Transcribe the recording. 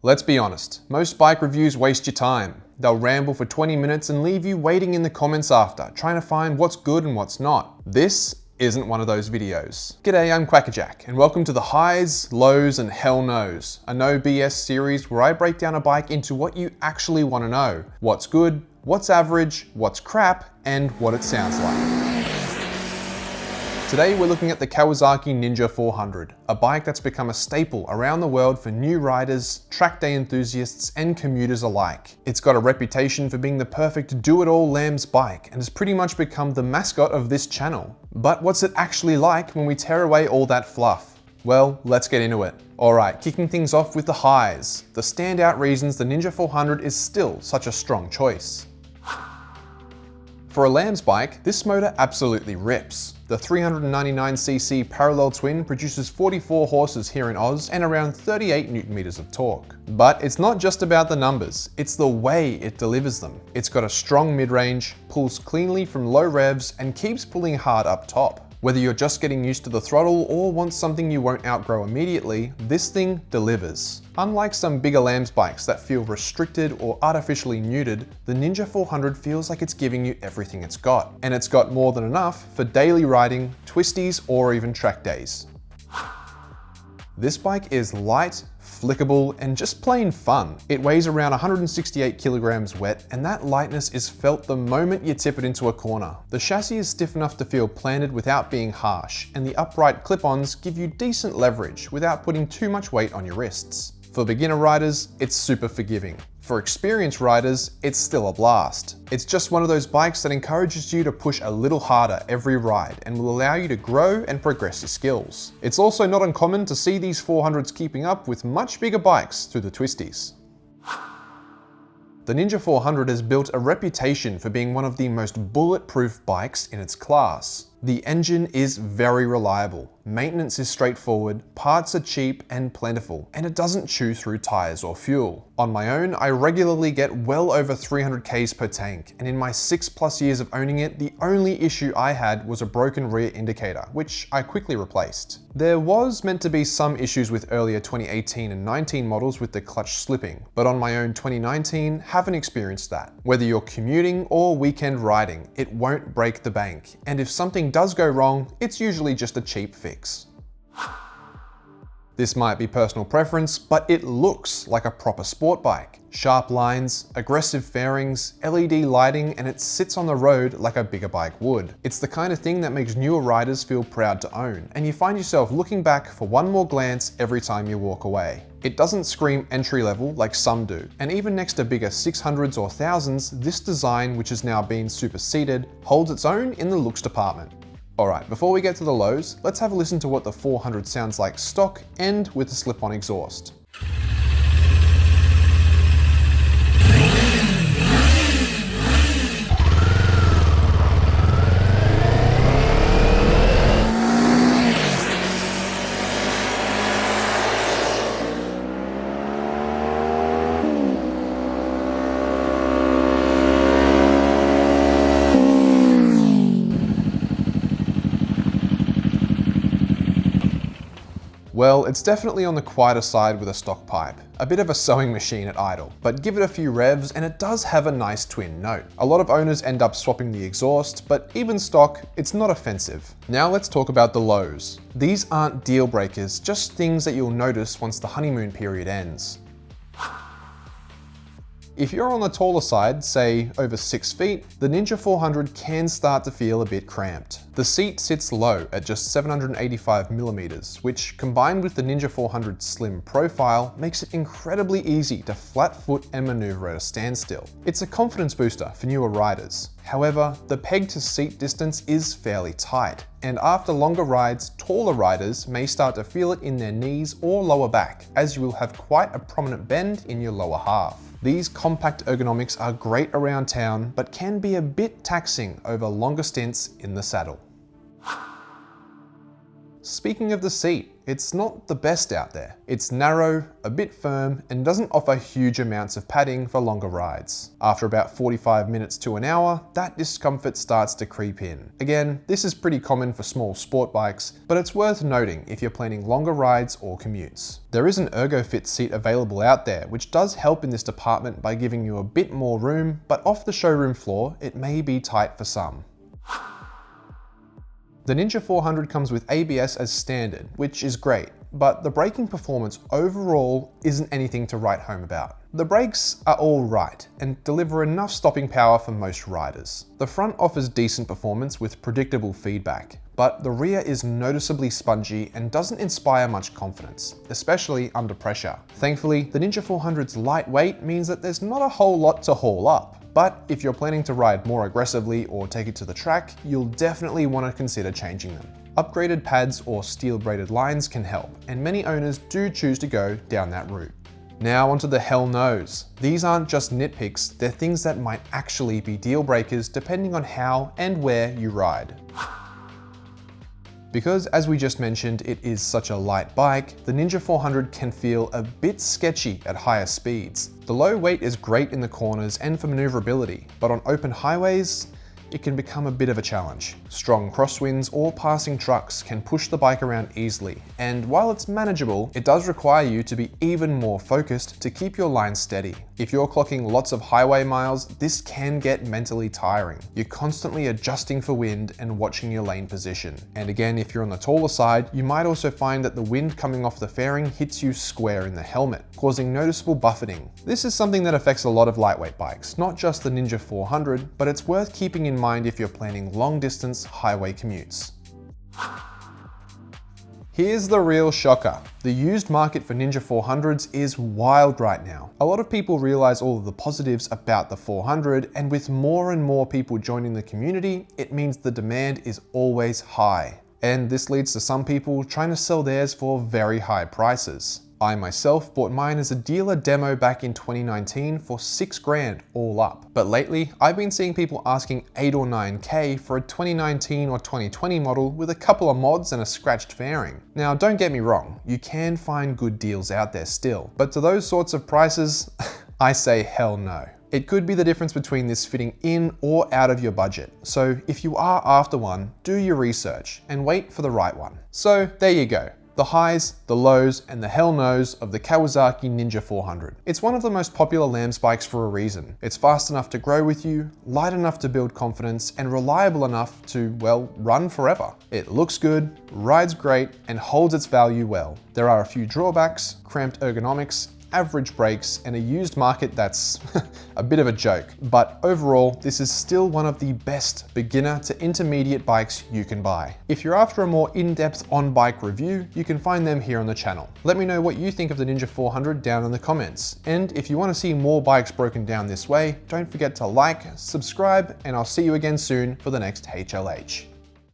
Let's be honest, most bike reviews waste your time. They'll ramble for 20 minutes and leave you waiting in the comments after, trying to find what's good and what's not. This isn't one of those videos. G'day, I'm Kwackajack, and welcome to the Highs, Lows, and Hell No's, a no BS series where I break down a bike into what you actually want to know. What's good, what's average, what's crap, and what it sounds like. Today we're looking at the Kawasaki Ninja 400, a bike that's become a staple around the world for new riders, track day enthusiasts, and commuters alike. It's got a reputation for being the perfect do-it-all lamb's bike and has pretty much become the mascot of this channel. But what's it actually like when we tear away all that fluff? Well, let's get into it. Alright, kicking things off with the highs, the standout reasons the Ninja 400 is still such a strong choice. For a lamb's bike, this motor absolutely rips. The 399cc parallel twin produces 44 horses here in Oz and around 38 Nm of torque. But it's not just about the numbers, it's the way it delivers them. It's got a strong mid-range, pulls cleanly from low revs, and keeps pulling hard up top. Whether you're just getting used to the throttle or want something you won't outgrow immediately, this thing delivers. Unlike some bigger lamb's bikes that feel restricted or artificially neutered, the Ninja 400 feels like it's giving you everything it's got. And it's got more than enough for daily riding, twisties, or even track days. This bike is light, flickable, and just plain fun. It weighs around 168 kilograms wet, and that lightness is felt the moment you tip it into a corner. The chassis is stiff enough to feel planted without being harsh, and the upright clip-ons give you decent leverage without putting too much weight on your wrists. For beginner riders, it's super forgiving. For experienced riders, it's still a blast. It's just one of those bikes that encourages you to push a little harder every ride and will allow you to grow and progress your skills. It's also not uncommon to see these 400s keeping up with much bigger bikes through the twisties. The Ninja 400 has built a reputation for being one of the most bulletproof bikes in its class. The engine is very reliable, maintenance is straightforward, parts are cheap and plentiful, and it doesn't chew through tires or fuel. On my own, I regularly get well over 300 Ks per tank, and in my 6+ years of owning it, the only issue I had was a broken rear indicator, which I quickly replaced. There was meant to be some issues with earlier 2018 and 19 models with the clutch slipping, but on my own 2019, haven't experienced that. Whether you're commuting or weekend riding, it won't break the bank, and if something does go wrong, it's usually just a cheap fix. This might be personal preference, but it looks like a proper sport bike. Sharp lines, aggressive fairings, LED lighting, and it sits on the road like a bigger bike would. It's the kind of thing that makes newer riders feel proud to own, and you find yourself looking back for one more glance every time you walk away. It doesn't scream entry level like some do, and even next to bigger 600s or 1000s, this design, which has now been superseded, holds its own in the looks department. Alright, before we get to the lows, let's have a listen to what the 400 sounds like stock and with the slip-on exhaust. Well, it's definitely on the quieter side with a stock pipe. A bit of a sewing machine at idle, but give it a few revs and it does have a nice twin note. A lot of owners end up swapping the exhaust, but even stock, it's not offensive. Now let's talk about the lows. These aren't deal breakers, just things that you'll notice once the honeymoon period ends. If you're on the taller side, say over 6 feet, the Ninja 400 can start to feel a bit cramped. The seat sits low at just 785mm, which combined with the Ninja 400's slim profile makes it incredibly easy to flat foot and maneuver at a standstill. It's a confidence booster for newer riders. However, the peg to seat distance is fairly tight, and after longer rides, taller riders may start to feel it in their knees or lower back, as you will have quite a prominent bend in your lower half. These compact ergonomics are great around town, but can be a bit taxing over longer stints in the saddle. Speaking of the seat, it's not the best out there. It's narrow, a bit firm, and doesn't offer huge amounts of padding for longer rides. After about 45 minutes to an hour, that discomfort starts to creep in. Again, this is pretty common for small sport bikes, but it's worth noting if you're planning longer rides or commutes. There is an ErgoFit seat available out there, which does help in this department by giving you a bit more room, but off the showroom floor, it may be tight for some. The Ninja 400 comes with ABS as standard, which is great, but the braking performance overall isn't anything to write home about. The brakes are all right and deliver enough stopping power for most riders. The front offers decent performance with predictable feedback, but the rear is noticeably spongy and doesn't inspire much confidence, especially under pressure. Thankfully, the Ninja 400's lightweight means that there's not a whole lot to haul up. But if you're planning to ride more aggressively or take it to the track, you'll definitely want to consider changing them. Upgraded pads or steel braided lines can help, and many owners do choose to go down that route. Now onto the hell no's. These aren't just nitpicks, they're things that might actually be deal breakers depending on how and where you ride. Because, as we just mentioned, it is such a light bike, the Ninja 400 can feel a bit sketchy at higher speeds. The low weight is great in the corners and for maneuverability, but on open highways, it can become a bit of a challenge. Strong crosswinds or passing trucks can push the bike around easily, and while it's manageable, it does require you to be even more focused to keep your line steady. If you're clocking lots of highway miles, this can get mentally tiring. You're constantly adjusting for wind and watching your lane position. And again, if you're on the taller side, you might also find that the wind coming off the fairing hits you square in the helmet, causing noticeable buffeting. This is something that affects a lot of lightweight bikes, not just the Ninja 400, but it's worth keeping in mind if you're planning long distance highway commutes. Here's the real shocker. The used market for Ninja 400s is wild right now. A lot of people realize all of the positives about the 400, and with more and more people joining the community, it means the demand is always high. And this leads to some people trying to sell theirs for very high prices. I myself bought mine as a dealer demo back in 2019 for $6 grand all up. But lately, I've been seeing people asking 8 or 9K for a 2019 or 2020 model with a couple of mods and a scratched fairing. Now, don't get me wrong, you can find good deals out there still, but to those sorts of prices, I say hell no. It could be the difference between this fitting in or out of your budget. So if you are after one, do your research and wait for the right one. So there you go. The highs, the lows, and the hell no's of the Kawasaki Ninja 400. It's one of the most popular LAMS bikes for a reason. It's fast enough to grow with you, light enough to build confidence, and reliable enough to, well, run forever. It looks good, rides great, and holds its value well. There are a few drawbacks: cramped ergonomics, average brakes, and a used market that's a bit of a joke. But overall, this is still one of the best beginner to intermediate bikes you can buy. If you're after a more in-depth on-bike review, you can find them here on the channel. Let me know what you think of the Ninja 400 down in the comments. And if you want to see more bikes broken down this way, don't forget to like, subscribe, and I'll see you again soon for the next HLH.